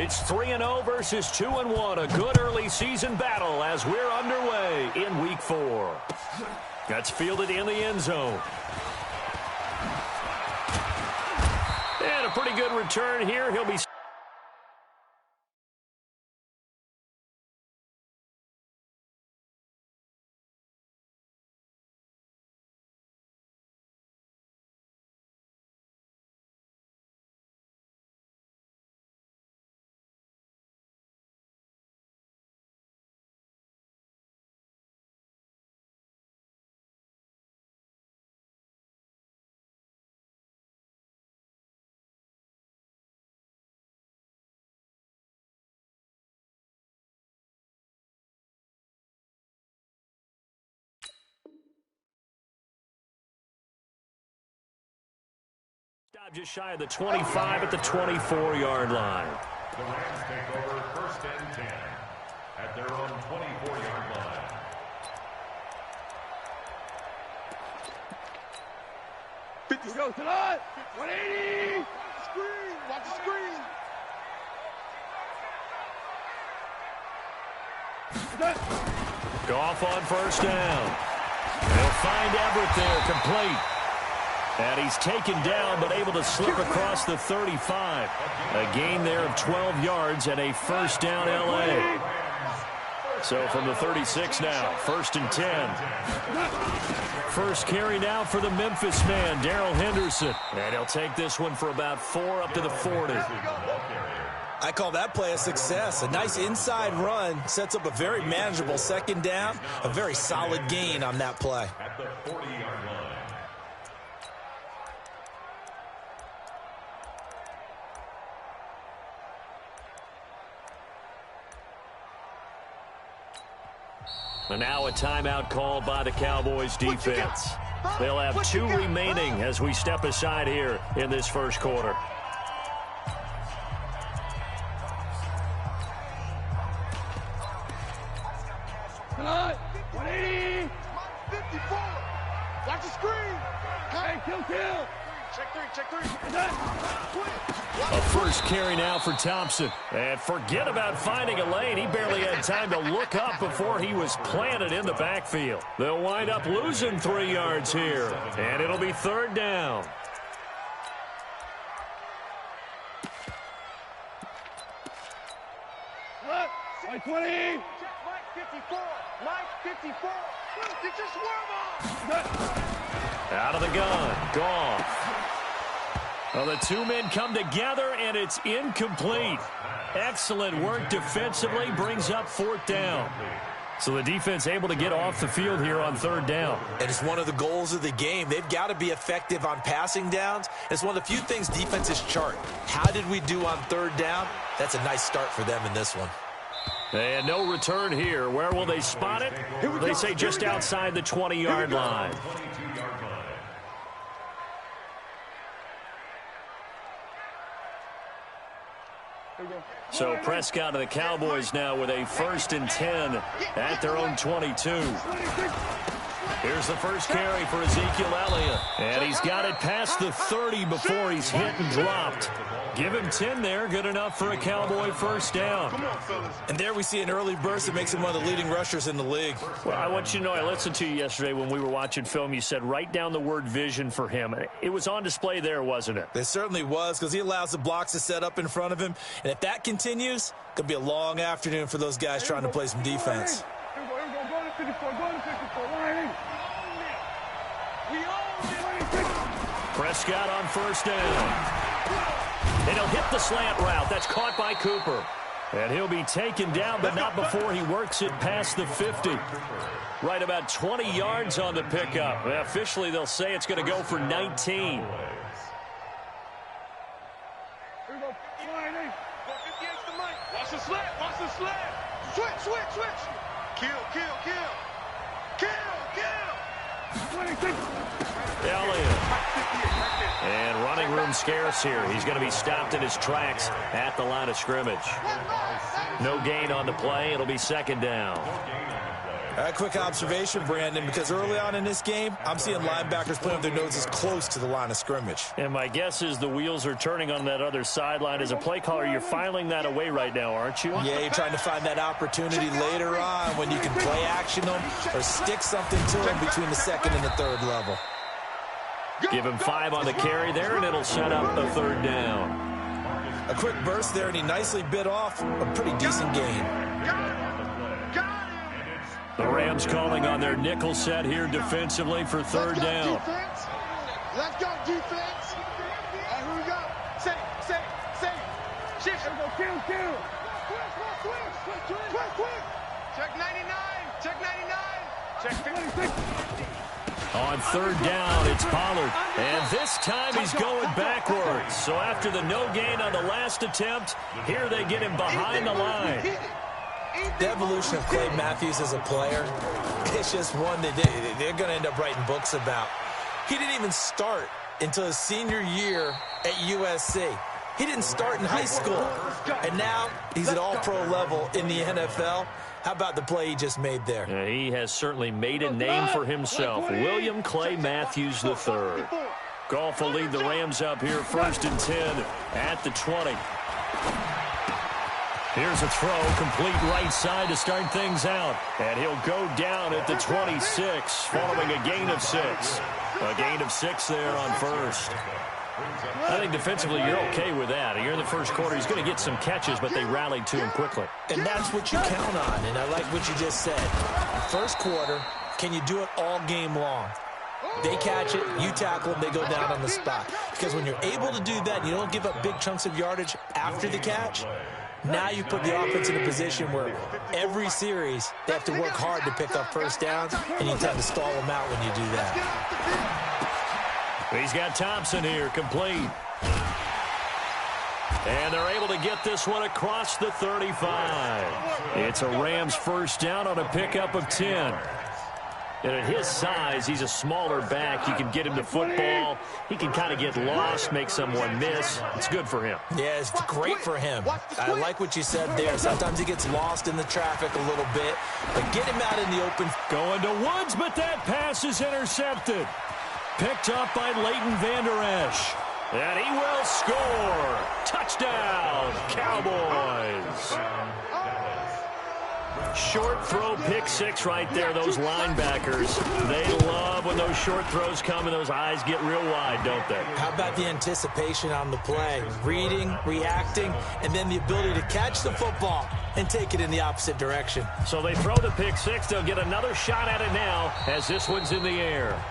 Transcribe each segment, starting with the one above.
It's 3-0 versus 2-1. A good early season battle as we're underway in Week 4. That's fielded in the end zone. And a pretty good return here. He'll be... Just shy of the 25 at the 24-yard line. The Rams take over 1st and 10 at their own 24-yard line. Let's go tonight. 180. Screen. Watch the screen. Goff on 1st down. They'll find Everett there, complete. And he's taken down, but able to slip across the 35. A gain there of 12 yards and a 1st down L.A. So from the 36 now, 1st and 10. First carry now for the Memphis man, Darrell Henderson. And he'll take this one for about 4 up to the 40. I call that play a success. A nice inside run sets up a very manageable 2nd down. A very solid gain on that play. At the 40-yard line. And now a timeout called by the Cowboys defense. They'll have 2 remaining as we step aside here in this 1st quarter. Tonight. 180. 54. Watch the screen. Hey, kill. Check 3. A first carry now for Thompson. And forget about finding a lane. He barely had time to look up before he was planted in the backfield. They'll wind up losing 3 yards here. And it'll be 3rd down. Mike 20. Mike 54. Mike 54. Get your swerve on. Out of the gun. Goff. Well, the 2 men come together, and it's incomplete. Excellent work defensively, brings up 4th down. So the defense able to get off the field here on 3rd down. And it's one of the goals of the game. They've got to be effective on passing downs. It's one of the few things defenses chart. How did we do on 3rd down? That's a nice start for them in this one. And no return here. Where will they spot it? They say just outside the 20-yard line. So Prescott and the Cowboys now with a 1st and 10 at their own 22. Here's the first carry for Ezekiel Elliott. And he's got it past the 30 before he's hit and dropped. Give him 10 there. Good enough for a Cowboy 1st down. And there we see an early burst that makes him one of the leading rushers in the league. Well, I want you to know, I listened to you yesterday when we were watching film. You said write down the word vision for him. It was on display there, wasn't it? It certainly was, because he allows the blocks to set up in front of him. And if that continues, it could be a long afternoon for those guys trying to play some defense. Prescott on 1st down. And he'll hit the slant route. That's caught by Cooper. And he'll be taken down, but not before he works it past the 50. Right about 20 yards on the pickup. Officially, they'll say it's going to go for 19. Watch the slant. Switch. Kill. Elliott. And running room scarce here. He's going to be stopped in his tracks at the line of scrimmage. No gain on the play. It'll be 2nd down. A quick observation, Brandon, because early on in this game, I'm seeing linebackers putting up their noses close to the line of scrimmage. And my guess is the wheels are turning on that other sideline. As a play caller, you're filing that away right now, aren't you? Yeah, you're trying to find that opportunity later on when you can play action them or stick something to them between the second and the third level. Give him 5 on the carry there, and it'll set up the 3rd down. A quick burst there, and he nicely bit off a pretty decent gain. The Rams calling on their nickel set here defensively for 3rd down. Let's go, defense. Here we go. Say. Shift. Here we go, kill. Quick. Check 99. Check 56. On 3rd down, it's Pollard. And this time he's going backwards. So after the no gain on the last attempt, here they get him behind the line. The evolution of Clay Matthews as a player, it's just one that they're going to end up writing books about. He didn't even start until his senior year at USC. He didn't start in high school. And now he's at all-pro level in the NFL. How about the play he just made there? Yeah, he has certainly made a name for himself. William Clay Matthews III. Goff will lead the Rams up here 1st and 10 at the 20. Here's a throw, complete right side to start things out. And he'll go down at the 26, following a gain of 6. A gain of 6 there on 1st. I think defensively you're okay with that. You're in the 1st quarter. He's going to get some catches, but they rallied to him quickly. And that's what you count on, and I like what you just said. 1st quarter, can you do it all game long? They catch it, you tackle them, they go down on the spot. Because when you're able to do that, and you don't give up big chunks of yardage after the catch, now you put the offense in a position where every series they have to work hard to pick up 1st downs, and you tend to stall them out when you do that. He's got Thompson here, complete. And they're able to get this one across the 35. It's a Rams 1st down on a pickup of 10. And at his size, he's a smaller back. You can get him the football. He can kind of get lost, make someone miss. It's good for him. Yeah, it's great for him. I like what you said there. Sometimes he gets lost in the traffic a little bit, but get him out in the open. Going to Woods, but that pass is intercepted. Picked up by Leighton Vander Esch. And he will score. Touchdown, Cowboys. Short throw, pick 6 right there. Those linebackers, they love when those short throws come and those eyes get real wide, don't they? How about the anticipation on the play? Reading, reacting, and then the ability to catch the football and take it in the opposite direction. So they throw the pick 6. They'll get another shot at it now as this one's in the air.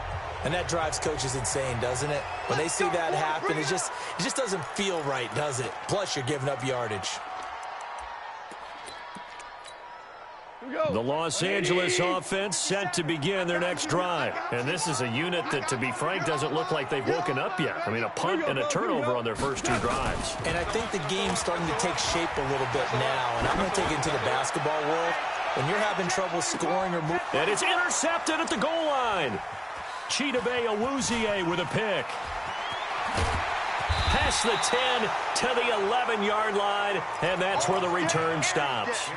And that drives coaches insane, doesn't it? When they see that happen, it just doesn't feel right, does it? Plus, you're giving up yardage. The Los Angeles offense set to begin their next drive. And this is a unit that, to be frank, doesn't look like they've woken up yet. I mean, a punt and a turnover on their first 2 drives. And I think the game's starting to take shape a little bit now. And I'm going to take it into the basketball world. When you're having trouble scoring or moving. And it's intercepted at the goal line. Chidobe Awuzie with a pick. Past the 10 to the 11-yard line, and that's where the return stops.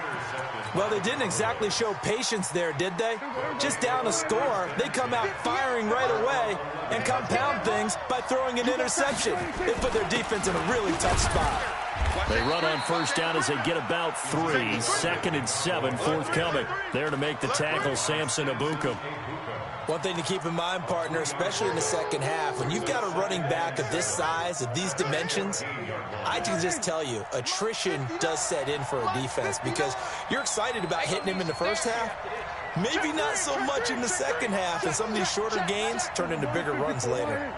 Well, they didn't exactly show patience there, did they? Just down a score, they come out firing right away and compound things by throwing an interception. They put their defense in a really tough spot. They run on 1st down as they get about 3. 2nd and 7 forthcoming. There to make the tackle, Samson Ebukam. One thing to keep in mind, partner, especially in the second half, when you've got a running back of this size, of these dimensions, I can just tell you, attrition does set in for a defense because you're excited about hitting him in the first half, maybe not so much in the second half, and some of these shorter gains turn into bigger runs later.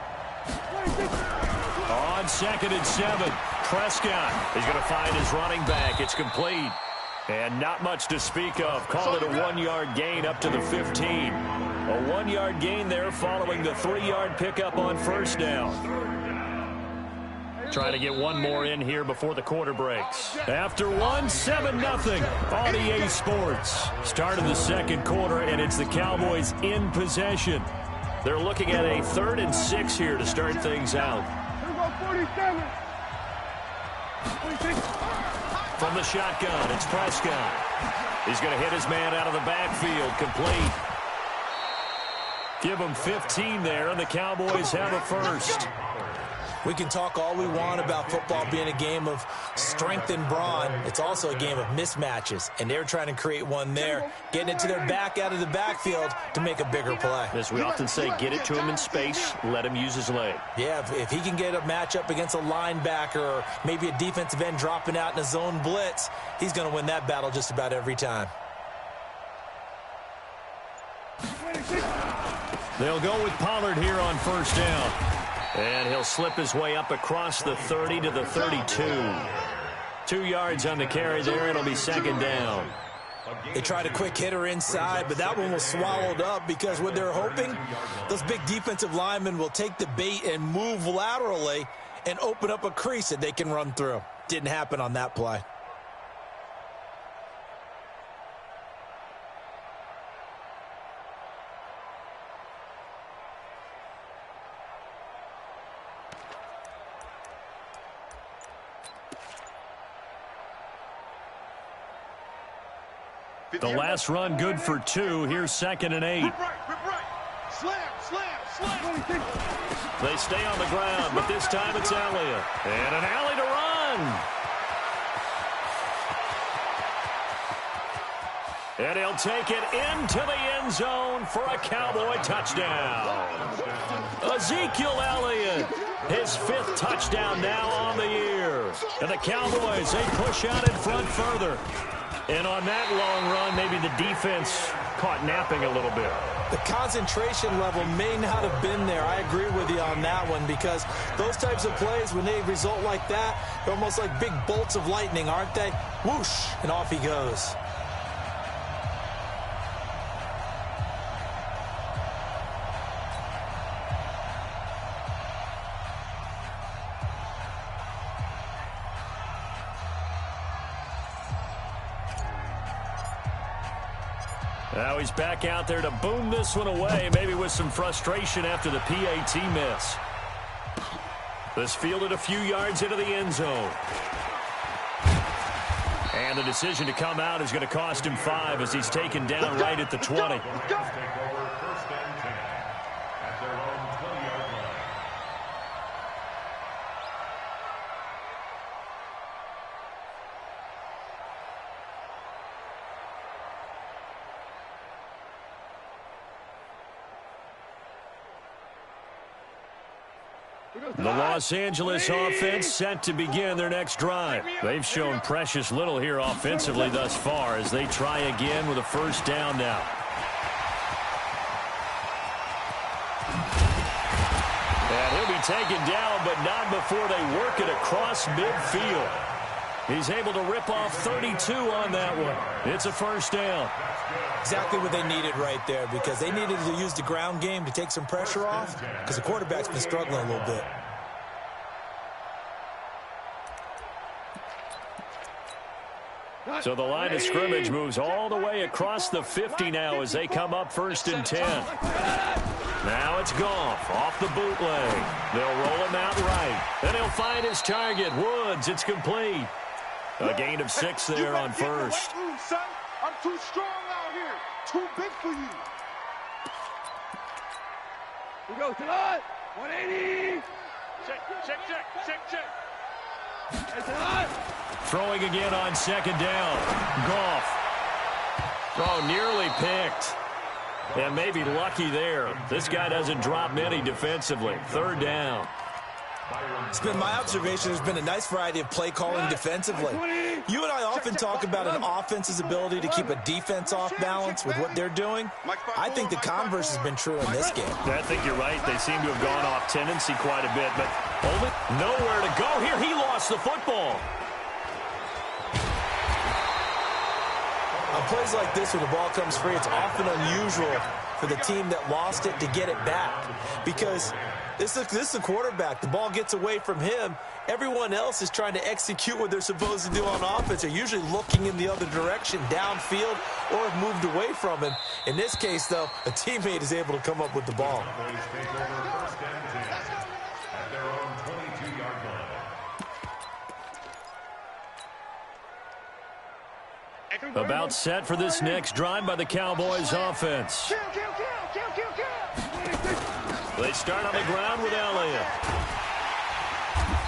On 2nd and 7, Prescott is going to find his running back. It's complete. And not much to speak of. Call it a 1-yard gain up to the 15. A 1-yard gain there following the 3-yard pickup on 1st down. Trying to get one more in here before the quarter breaks. After 1, 7-0 on EA Sports. Start of the 2nd quarter, and it's the Cowboys in possession. They're looking at a 3rd and 6 here to start things out. From the shotgun, it's Prescott. He's going to hit his man out of the backfield. Complete. Give him 15 there, and the Cowboys have a first. We can talk all we want about football being a game of strength and brawn. It's also a game of mismatches, and they're trying to create one there, getting it to their back out of the backfield to make a bigger play. As we often say, get it to him in space, let him use his leg. Yeah, if he can get a matchup against a linebacker or maybe a defensive end dropping out in a zone blitz, he's going to win that battle just about every time. They'll go with Pollard here on first down. And he'll slip his way up across the 30 to the 32. 2 yards on the carry there. It'll be second down. They tried a quick hitter inside, but that one was swallowed up because what they're hoping, those big defensive linemen will take the bait and move laterally and open up a crease that they can run through. Didn't happen on that play. The last run good for 2. Here's 2nd and 8. Rip right. Slam. They stay on the ground, but this time it's Elliott. And an alley to run. And he'll take it into the end zone for a Cowboy touchdown. Ezekiel Elliott, his 5th touchdown now on the year. And the Cowboys, they push out in front further. And on that long run, maybe the defense caught napping a little bit. The concentration level may not have been there. I agree with you on that one because those types of plays, when they result like that, they're almost like big bolts of lightning, aren't they? Whoosh, and off he goes. Now he's back out there to boom this one away, maybe with some frustration after the PAT miss. This fielded a few yards into the end zone. And the decision to come out is going to cost him 5 as he's taken down right at the 20. The Los Angeles offense set to begin their next drive. They've shown precious little here offensively thus far as they try again with a first down now. And he'll be taken down, but not before they work it across midfield. He's able to rip off 32 on that one. It's a first down. Exactly what they needed right there because they needed to use the ground game to take some pressure off because the quarterback's been struggling a little bit. So the line of scrimmage moves all the way across the 50 now as they come up 1st and 10. Now it's Goff off the bootleg. They'll roll him out right. Then he'll find his target, Woods. It's complete. A gain of 6 there on first. I'm too strong out here. Too big for you. We go to the 180. Check. Throwing again on 2nd down. Goff. Oh, nearly picked. And maybe lucky there. This guy doesn't drop many defensively. 3rd down. It's been my observation there's been a nice variety of play calling defensively. You and I often talk about an offense's ability to keep a defense off balance with what they're doing. I think the converse has been true in this game. I think you're right. They seem to have gone off tendency quite a bit, but only nowhere to go here. He lost the football. On plays like this, when the ball comes free, it's often unusual for the team that lost it to get it back because this is the quarterback. The ball gets away from him. Everyone else is trying to execute what they're supposed to do on offense. They're usually looking in the other direction, downfield, or have moved away from him. In this case, though, a teammate is able to come up with the ball. About set for this next drive by the Cowboys offense. They start on the ground with Elliott.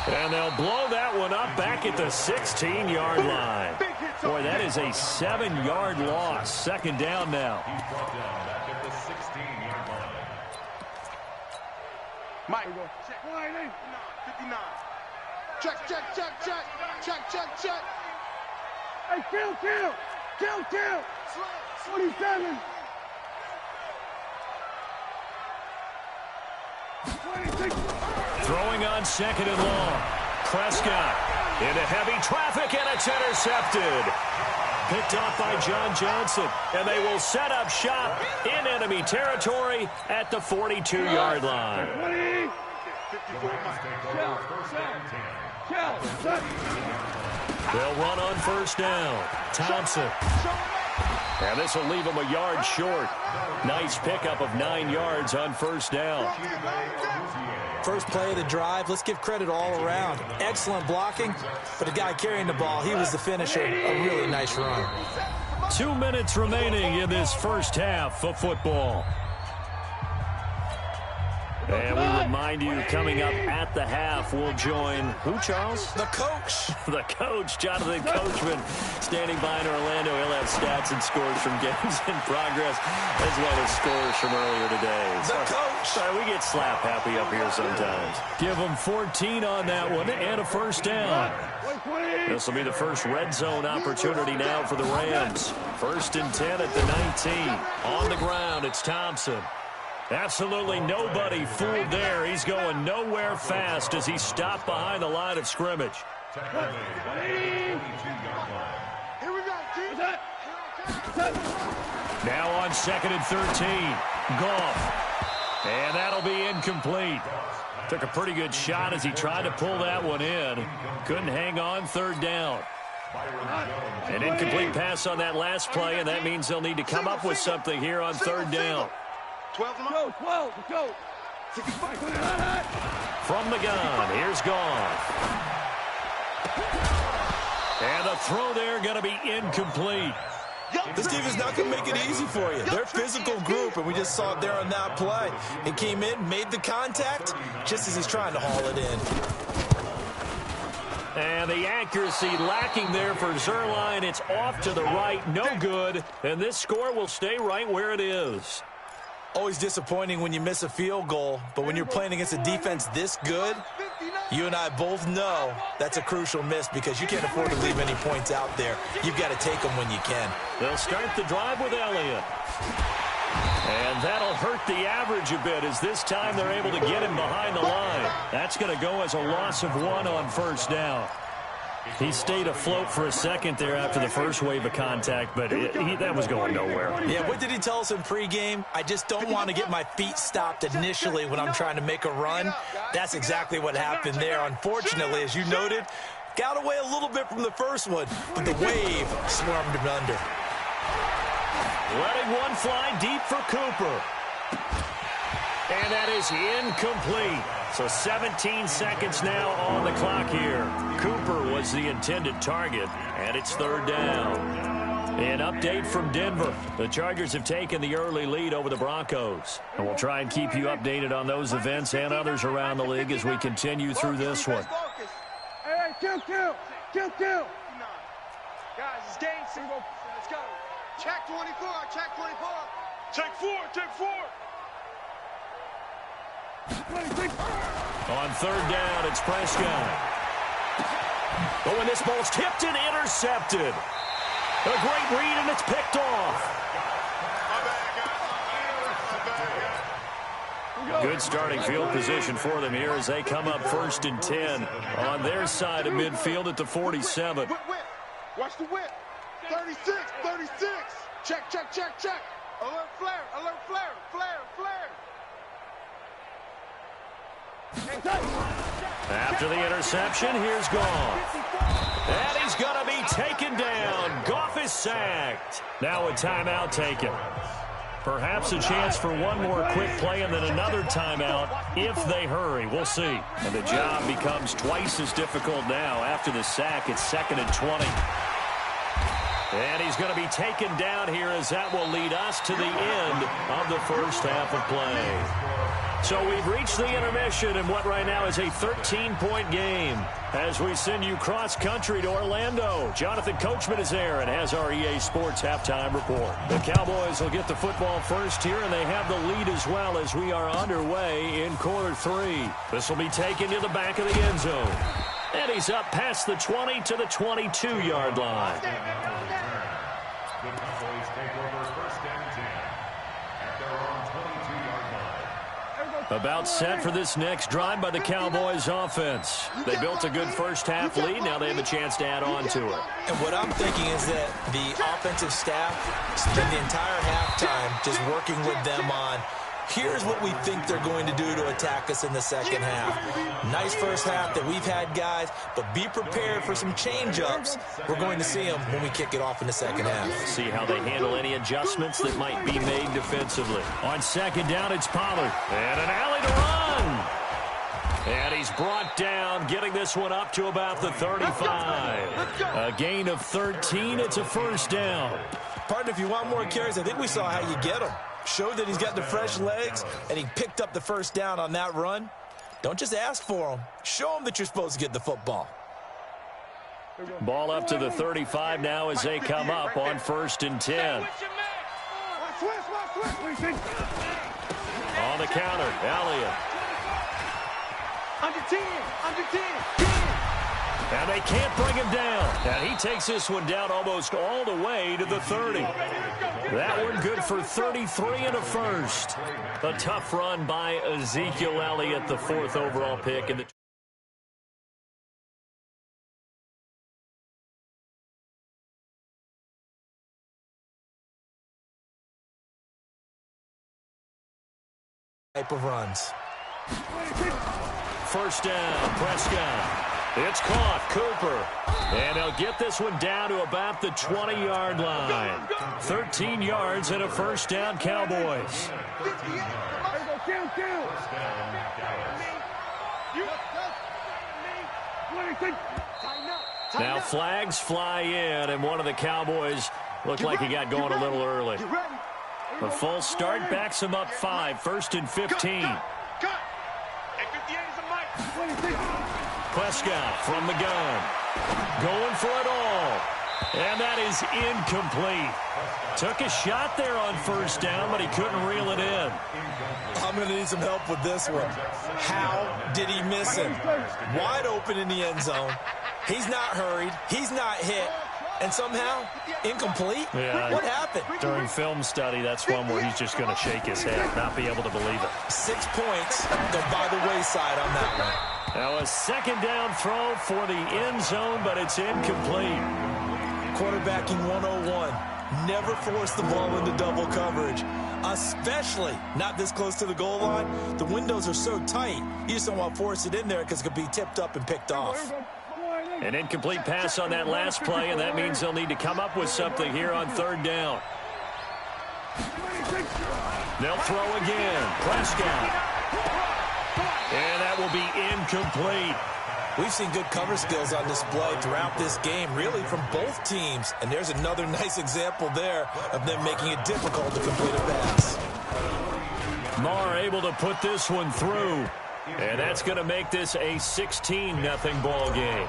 And they'll blow that one up back at the 16-yard line. Boy, that is a 7-yard loss. Second down now. He's brought down back at the 16-yard line. Mike, check. 59. Check. Hey, kill. 27. 26. Throwing on second and long. Prescott into heavy traffic, and it's intercepted. Picked off by John Johnson, and they will set up shop in enemy territory at the 42-yard line. 20. 54. They'll run on first down. Thompson. And this will leave him a yard short. Nice pickup of 9 yards on first down. First play of the drive, let's give credit all around. Excellent blocking, but the guy carrying the ball, he was the finisher. A really nice run. 2 minutes remaining in this first half of football. And we remind you, coming up at the half, we'll join who, Charles? The coach. The coach, Jonathan Coachman, standing by in Orlando. He'll have stats and scores from games in progress, as well as scores from earlier today. The coach. Sorry, we get slap happy up here sometimes. Give them 14 on that one and a first down. This will be the first red zone opportunity now for the Rams. 1st and 10 at the 19. On the ground, it's Thompson. Absolutely nobody fooled there. He's going nowhere fast as he stopped behind the line of scrimmage. Here we go, team. Now on 2nd and 13. Goff. And that'll be incomplete. Took a pretty good shot as he tried to pull that one in. Couldn't hang on. 3rd down. An incomplete pass on that last play, and that means they'll need to come up with something here on 3rd down. 12. Go. From the gun, here's Goff. And the throw there going to be incomplete. This team is not going to make it easy for you. They're a physical group, and we just saw it there on that play. He came in, made the contact, just as he's trying to haul it in. And the accuracy lacking there for Zuerlein. It's off to the right, no good. And this score will stay right where it is. Always disappointing when you miss a field goal, but when you're playing against a defense this good, you and I both know that's a crucial miss because you can't afford to leave any points out there. You've got to take them when you can. They'll start the drive with Elliott. And that'll hurt the average a bit as this time they're able to get him behind the line. That's going to go as a loss of 1 on first down. He stayed afloat for a second there after the first wave of contact, but that was going nowhere. Yeah, what did he tell us in pregame? I just don't want to get my feet stopped initially when I'm trying to make a run. That's exactly what happened there. Unfortunately, as you noted, got away a little bit from the first one, but the wave swarmed him under. Letting one fly deep for Cooper. And that is incomplete. So 17 seconds now on the clock here. Cooper was the intended target, and it's 3rd down. An update from Denver. The Chargers have taken the early lead over the Broncos. And we'll try and keep you updated on those events and others around the league as we continue through this one. Hey, kill. Guys, it's game single. Let's go. Check 24. Check 4. On 3rd down, it's Prescott. But when this ball's tipped and intercepted. A great read, and it's picked off. Good starting field position for them here as they come up 1st and 10 on their side of midfield at the 47. Whip. Watch the whip. 36. Check. Alert flare. After the interception, here's Goff. And he's going to be taken down. Goff is sacked. Now a timeout taken. Perhaps a chance for one more quick play and then another timeout if they hurry. We'll see. And the job becomes twice as difficult now. After the sack, it's 2nd and 20. And he's going to be taken down here as that will lead us to the end of the first half of play. So we've reached the intermission in what right now is a 13-point game. As we send you cross-country to Orlando, Jonathan Coachman is there and has our EA Sports halftime report. The Cowboys will get the football first here, and they have the lead as well as we are underway in quarter 3. This will be taken to the back of the end zone. And he's up past the 20 to the 22-yard line. The Cowboys take over first and 10 at their own 22-yard line. About set for this next drive by the Cowboys offense. They built a good first-half lead. Now they have a chance to add on to it. And what I'm thinking is that the offensive staff spent the entire halftime just working with them on, here's what we think they're going to do to attack us in the second half. Nice first half that we've had, guys, but be prepared for some change-ups. We're going to see them when we kick it off in the second half. See how they handle any adjustments that might be made defensively. On second down, it's Pollard. And an alley to run. And he's brought down, getting this one up to about the 35. A gain of 13. It's a first down. Partner, if you want more carries, I think we saw how you get them. Showed that he's got the fresh legs, and he picked up the first down on that run. Don't just ask for him. Show him that you're supposed to get the football. Ball up to the 35 now as they come up on first and 10. On the counter, Elliott. Under 10, under 10, 10. And they can't bring him down. And he takes this one down almost all the way to the 30. That one good for 33 and a first. A tough run by Ezekiel Elliott, the 4th overall pick in the type of runs. First down, Prescott. It's caught, Cooper. And they'll get this one down to about the 20-yard line. 13 yards and a first down, Cowboys. Now flags fly in, and one of the Cowboys looked like he got going a little early. A false start backs him up 5, first and 15. Prescott from the gun. Going for it all. And that is incomplete. Took a shot there on first down, but he couldn't reel it in. I'm going to need some help with this one. How did he miss him? Wide open in the end zone. He's not hurried. He's not hit. And somehow, incomplete? Yeah, what happened? During film study, that's one where he's just going to shake his head, not be able to believe it. 6 points go by the wayside on that one. Now a second down throw for the end zone, but it's incomplete. Quarterbacking 101. Never force the ball into double coverage, especially not this close to the goal line. The windows are so tight, you just don't want to force it in there because it could be tipped up and picked off. An incomplete pass on that last play, and that means they'll need to come up with something here on third down. They'll throw again. Prescott. And that will be incomplete. We've seen good cover skills on display throughout this game, really from both teams. And there's another nice example there of them making it difficult to complete a pass. Marr able to put this one through. And that's going to make this a 16-0 ball game.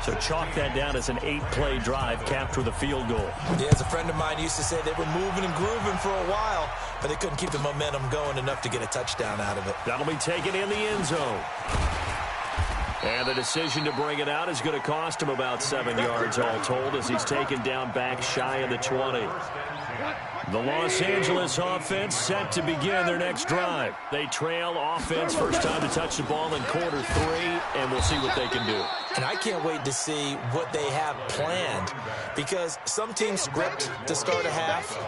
So chalk that down as an 8-play drive capped with a field goal. Yeah, as a friend of mine used to say, they were moving and grooving for a while, but they couldn't keep the momentum going enough to get a touchdown out of it. That'll be taken in the end zone. And the decision to bring it out is going to cost him about 7 yards all told as he's taken down back shy of the 20. The Los Angeles offense set to begin their next drive. They trail offense, first time to touch the ball in quarter 3, and we'll see what they can do. And I can't wait to see what they have planned, because some teams script to start a half.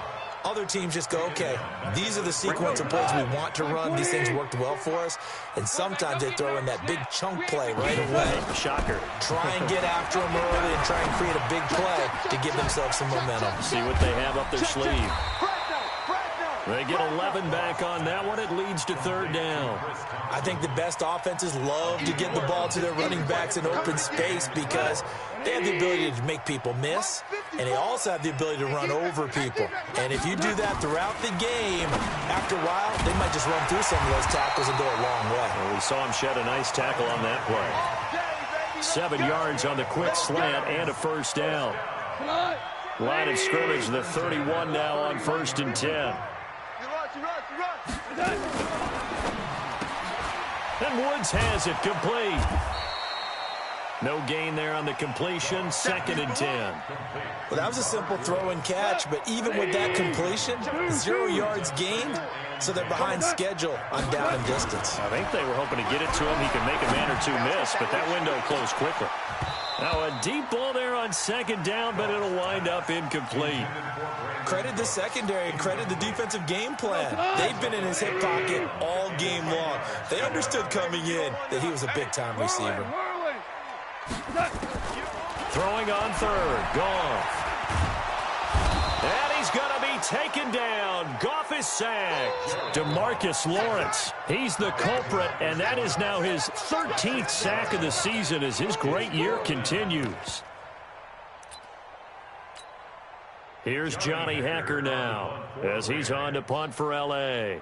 Other teams just go, okay, these are the sequence of plays we want to run. These things worked well for us. And sometimes they throw in that big chunk play right away. Shocker. Try and get after them early and try and create a big play to give themselves some momentum. See what they have up their sleeve. They get 11 back on that one. It leads to third down. I think the best offenses love to get the ball to their running backs in open space because they have the ability to make people miss, and they also have the ability to run over people. And if you do that throughout the game, after a while, they might just run through some of those tackles and go a long way. Well, we saw him shed a nice tackle on that play. 7 yards on the quick slant and a first down. Line of scrimmage, the 31 now on 1st and 10. And Woods has it complete. No gain there on the completion, 2nd and 10. Well, that was a simple throw and catch, but even with that completion, 0 yards gained, so they're behind schedule on down and distance. I think they were hoping to get it to him. He can make a man or two miss, but that window closed quickly. Now a deep ball there on 2nd down, but it'll wind up incomplete. Credit the secondary and credit the defensive game plan. They've been in his hip pocket all game long. They understood coming in that he was a big-time receiver. Throwing on 3rd, Goff. And he's going to be taken down. Goff is sacked. DeMarcus Lawrence, he's the culprit, and that is now his 13th sack of the season as his great year continues. Here's Johnny Hacker now as he's on to punt for L.A.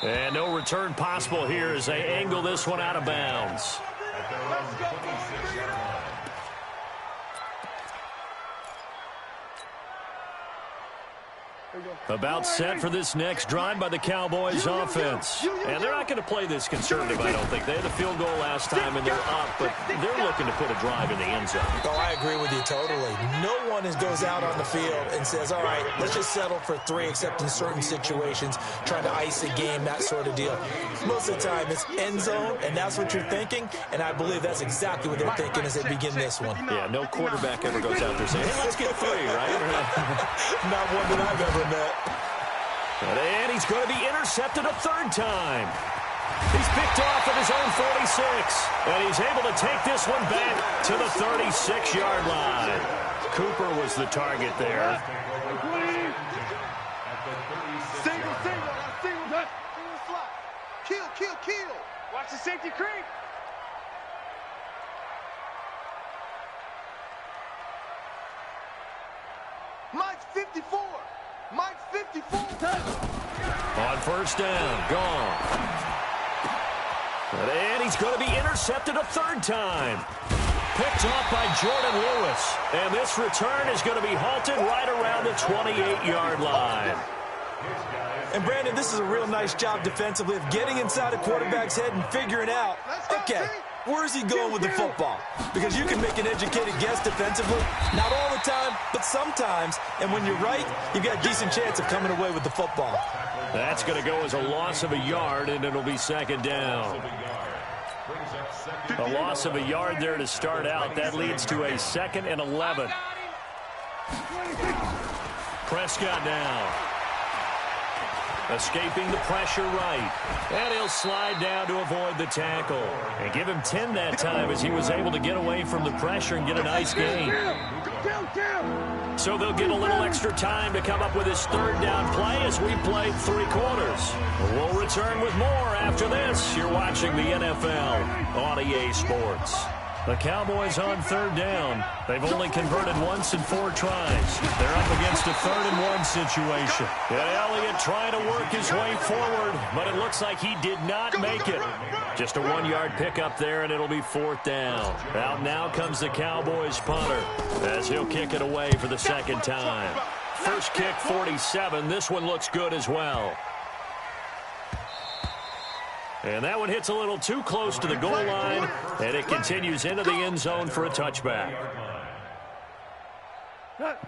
And no return possible here as they angle this one out of bounds. About set for this next drive by the Cowboys offense. And they're not going to play this conservative, I don't think. They had the field goal last time, and they're up, but they're looking to put a drive in the end zone. Oh, I agree with you totally. No one goes out on the field and says, all right, let's just settle for 3, except in certain situations, trying to ice a game, that sort of deal. Most of the time, it's end zone, and that's what you're thinking, and I believe that's exactly what they're thinking as they begin this one. Yeah, no quarterback ever goes out there saying, hey, let's get 3, right? Not one that I've ever met. And he's going to be intercepted a 3rd time. He's picked off at his own 46. And he's able to take this one back to the 36-yard line. Cooper was the target there. Single. Kill. Watch the safety creep. Mike's 54. Mike's 54. On 1st down, gone. And he's going to be intercepted a 3rd time. Picked off by Jordan Lewis. And this return is going to be halted right around the 28-yard line. And, Brandon, this is a real nice job defensively of getting inside a quarterback's head and figuring out, okay, where's he going with the football? Because you can make an educated guess defensively. Not all the time, but sometimes. And when you're right, you've got a decent chance of coming away with the football. That's going to go as a loss of a yard, and it'll be 2nd down. A loss of a yard there to start out. That leads to a 2nd and 11. Prescott now. Escaping the pressure right. And he'll slide down to avoid the tackle. And give him 10 that time as he was able to get away from the pressure and get a nice gain. So they'll get a little extra time to come up with his 3rd down play as we play 3 quarters. We'll return with more after this. You're watching the NFL on EA Sports. The Cowboys on 3rd down. They've only converted once in 4 tries. They're up against a 3rd and 1 situation. And Elliott trying to work his way forward, but it looks like he did not make it. Just a 1-yard pickup there, and it'll be 4th down. Out now comes the Cowboys punter as he'll kick it away for the 2nd time. First kick, 47. This one looks good as well. And that one hits a little too close to the goal line, and it continues into the end zone for a touchback.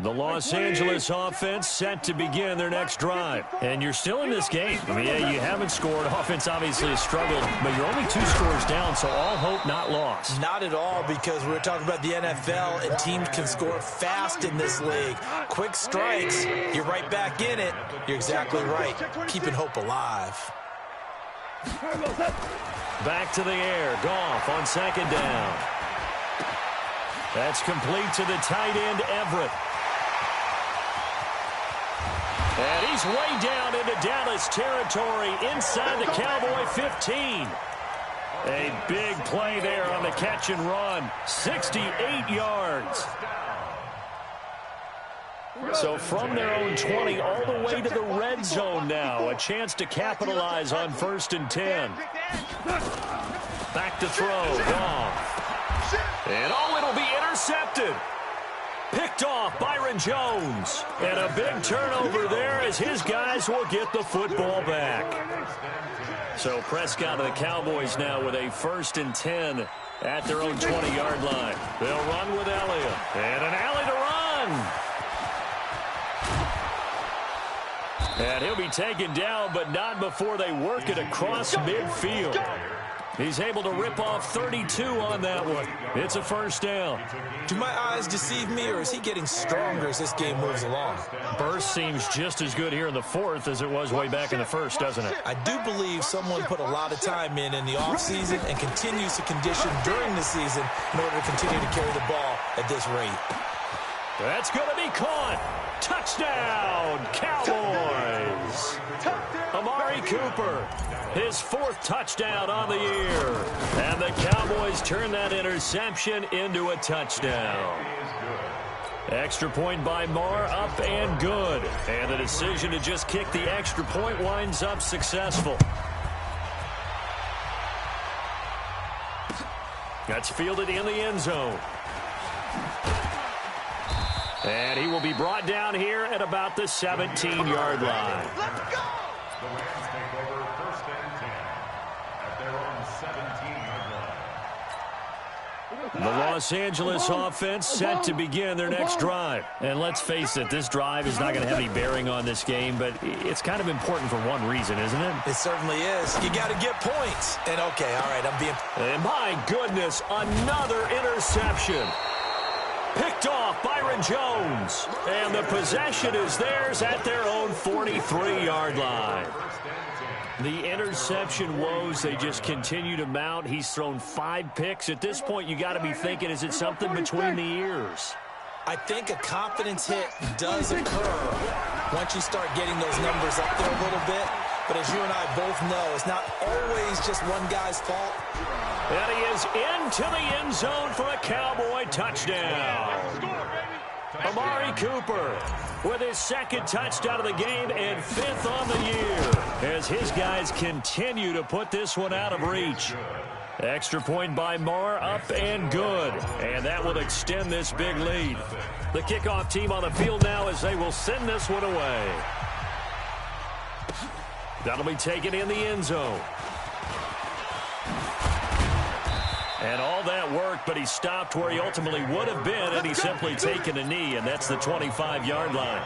The Los Angeles offense set to begin their next drive. And you're still in this game. I mean, yeah, you haven't scored. Offense obviously has struggled, but you're only 2 scores down, so all hope not lost. Not at all, because we're talking about the NFL, and teams can score fast in this league. Quick strikes, you're right back in it. You're exactly right. Keeping hope alive. Back to the air. Goff on 2nd down. That's complete to the tight end, Everett. And he's way down into Dallas territory inside the Cowboy 15. A big play there on the catch and run. 68 yards. So from their own 20 all the way to the red zone now. A chance to capitalize on 1st and 10. Back to throw. Off. And it'll be intercepted. Picked off Byron Jones. And a big turnover there as his guys will get the football back. So Prescott and the Cowboys now with a 1st and 10 at their own 20-yard line. They'll run with Elliott. And an alley to run. And he'll be taken down, but not before they work it across midfield. He's able to rip off 32 on that one. It's a 1st down. Do my eyes deceive me, or is he getting stronger as this game moves along? Burst seems just as good here in the 4th as it was way back in the 1st, doesn't it? I do believe someone put a lot of time in the offseason and continues to condition during the season in order to continue to carry the ball at this rate. That's going to be caught. Touchdown, Cowboys. Amari Cooper, his 4th touchdown on the year. And the Cowboys turn that interception into a touchdown. Extra point by Marr, up and good. And the decision to just kick the extra point winds up successful. That's fielded in the end zone. And he will be brought down here at about the 17-yard line. Let's go! The Rams take over 1st and 10 at their own 17-yard line. The Los Angeles offense set to begin their next drive. And let's face it, this drive is not going to have any bearing on this game, but it's kind of important for one reason, isn't it? It certainly is. You got to get points. And, okay, all right, I'm being... And my goodness, another interception. Picked off Byron Jones. And the possession is theirs at their own 43-yard line. The interception woes, they just continue to mount. He's thrown 5 picks. At this point, you got to be thinking, is it something between the ears? I think a confidence hit does occur once you start getting those numbers up there a little bit. But as you and I both know, it's not always just one guy's fault. And he is into the end zone for a Cowboy touchdown. Amari Cooper with his 2nd touchdown of the game and 5th on the year as his guys continue to put this one out of reach. Extra point by Marr, up and good. And that will extend this big lead. The kickoff team on the field now as they will send this one away. That'll be taken in the end zone. And all that worked, but he stopped where he ultimately would have been, and he's simply taken a knee, and that's the 25-yard line.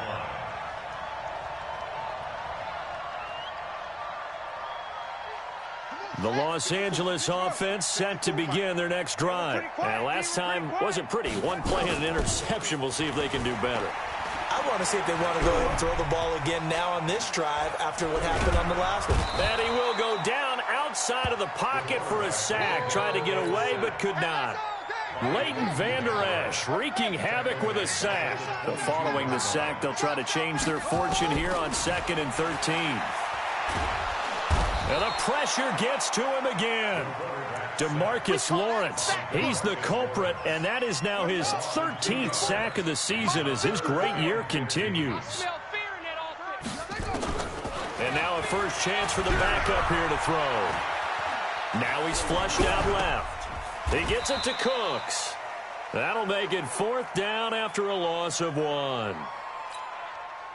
The Los Angeles offense set to begin their next drive. And last time wasn't pretty. One play and an interception. We'll see if they can do better. I want to see if they want to go ahead and throw the ball again now on this drive after what happened on the last one. And he will go down outside of the pocket for a sack. Tried to get away, but could not. Leighton Vander Esch wreaking havoc with a sack. But following the sack, they'll try to change their fortune here on 2nd and 13. And the pressure gets to him again. DeMarcus Lawrence, he's the culprit, and that is now his 13th sack of the season as his great year continues. And now a first chance for the backup here to throw. Now he's flushed out left. He gets it to Cooks. That'll make it 4th down after a loss of 1.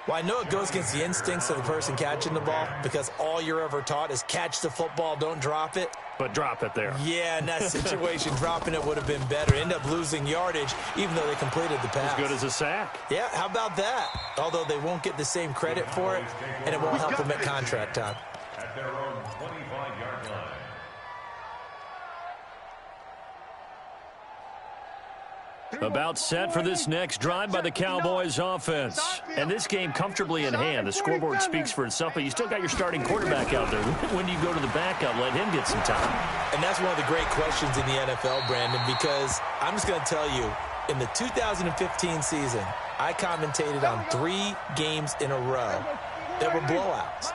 Well, I know it goes against the instincts of the person catching the ball because all you're ever taught is catch the football, don't drop it. But drop it there. Yeah, in that situation, dropping it would have been better. End up losing yardage, even though they completed the pass. As good as a sack. Yeah, how about that? Although they won't get the same credit for it, and it won't help them at contract time. At their own 25-yard line. About set for this next drive by the Cowboys offense. And this game comfortably in hand. The scoreboard speaks for itself, but you still got your starting quarterback out there. When do you go to the backup? Let him get some time. And that's one of the great questions in the NFL, Brandon, because I'm just going to tell you, In the 2015 season, I commentated on 3 games in a row that were blowouts.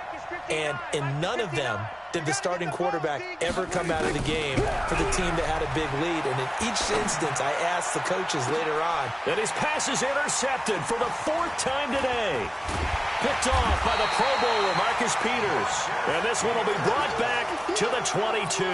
And in none of them did the starting quarterback ever come out of the game for the team that had a big lead. And in each instance, I asked the coaches later on. And his pass is intercepted for the 4th time today. Picked off by the Pro Bowler, Marcus Peters. And this one will be brought back to the 22.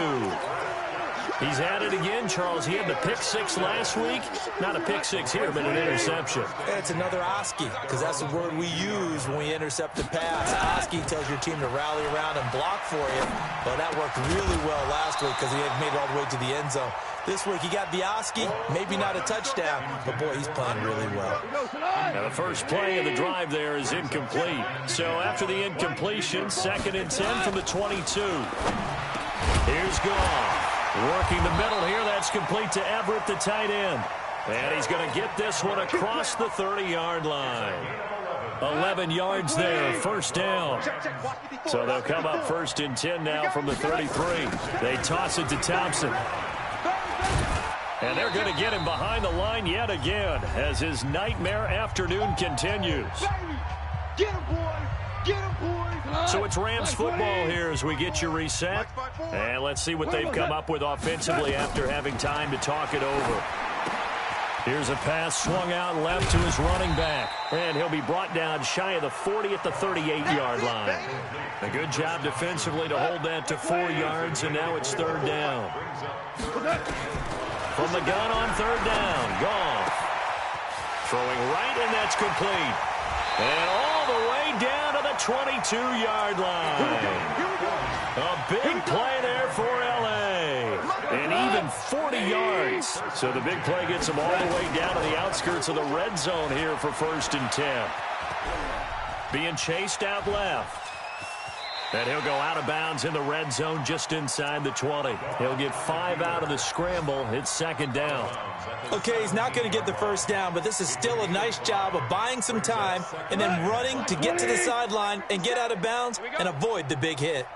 He's at it again, Charles. He had the pick 6 last week. Not a pick 6 here, but an interception. It's another Oski, because that's the word we use when we intercept a pass. Oski tells your team to rally around and block for you. Well, that worked really well last week because he had made it all the way to the end zone. This week he got the Oski, maybe not a touchdown, but boy, he's playing really well. Now the first play of the drive there is incomplete. So after the incompletion, 2nd and 10 from the 22. Here's Goff. Working the middle here, that's complete to Everett, the tight end. And he's going to get this one across the 30-yard line. 11 yards there, 1st down. So they'll come up 1st and 10 now from the 33. They toss it to Thompson. And they're going to get him behind the line yet again as his nightmare afternoon continues. Get him, boy! Get him, boy! So it's Rams football here as we get you reset. And let's see what they've come up with offensively after having time to talk it over. Here's a pass swung out left to his running back. And he'll be brought down shy of the 40 at the 38-yard line. A good job defensively to hold that to 4 yards, and now it's 3rd down. From the gun on 3rd down, Goff. Throwing right, and that's complete. And all the way down to the 22-yard line. A big play there for L.A. And even 40 yards. So the big play gets them all the way down to the outskirts of the red zone here for 1st and 10. Being chased out left. And he'll go out of bounds in the red zone just inside the 20. He'll get 5 out of the scramble. It's 2nd down. Okay, he's not going to get the 1st down, but this is still a nice job of buying some time and then running to get to the sideline and get out of bounds and avoid the big hit.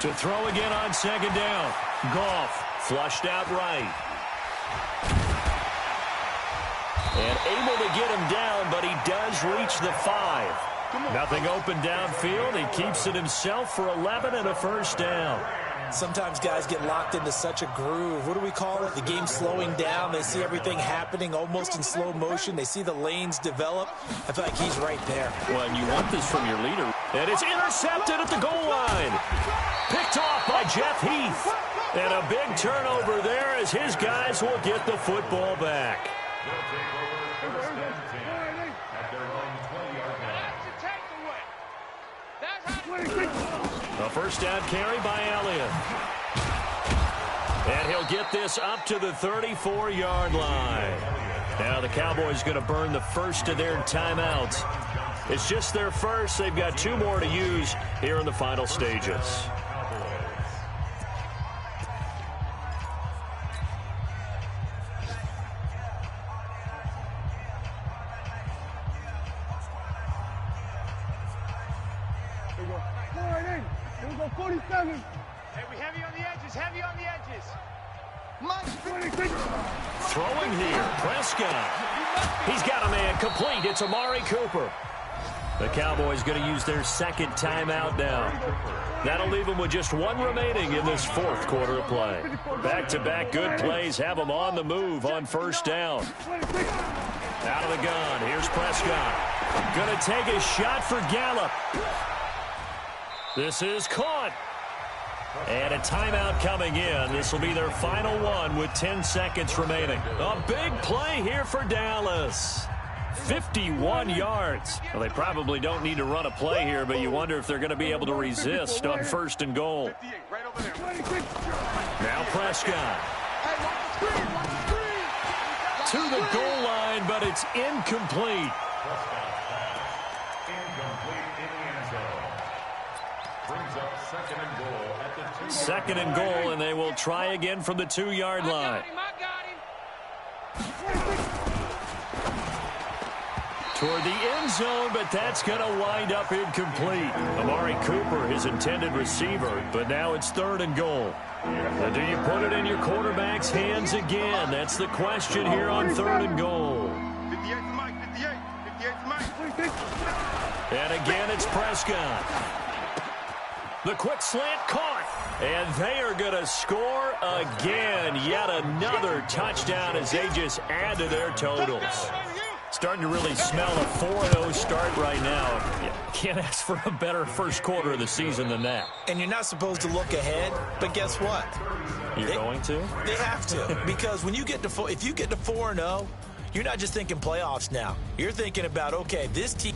To throw again on 2nd down. Goff flushed out right. And able to get him down, but he does reach the 5. Nothing open downfield. He keeps it himself for 11 and a 1st down. Sometimes guys get locked into such a groove. What do we call it? The game slowing down. They see everything happening almost in slow motion. They see the lanes develop. I feel like he's right there. Well, and you want this from your leader. And it's intercepted at the goal line. Picked off by Jeff Heath. And a big turnover there as his guys will get the football back. A 1st down carry by Elliott. And he'll get this up to the 34-yard line. Now the Cowboys going to burn the 1st of their timeouts. It's just their 1st. They've got 2 more to use here in the final stages. Here we go, 47. Hey, we heavy on the edges, heavy on the edges. Throwing here, Prescott. He's got a man complete. It's Amari Cooper. The Cowboys going to use their 2nd timeout now. That'll leave them with just 1 remaining in this 4th quarter of play. Back-to-back good plays have them on the move on 1st down. Out of the gun, here's Prescott. Going to take a shot for Gallup. This is caught. And a timeout coming in. This will be their final one with 10 seconds remaining. A big play here for Dallas. 51 yards. Well, they probably don't need to run a play here, but you wonder if they're going to be able to resist on 1st and goal. Now Prescott. To the goal line, but it's incomplete. Second and goal, and they will try again from the 2-yard line. toward the end zone, but that's going to wind up incomplete. Amari Cooper, his intended receiver, but now it's 3rd and goal. Now, do you put it in your quarterback's hands again? That's the question here on 3rd and goal. 58 to Mike, 58 to Mike. And again, it's Prescott. The quick slant caught. And they are going to score again. Yet another touchdown as they just add to their totals. Starting to really smell a 4-0 start right now. You can't ask for a better first quarter of the season than that. And you're not supposed to look ahead, but guess what? You're going to? They have to. Because when you get to if you get to 4-0, you're not just thinking playoffs now. You're thinking about, okay, this team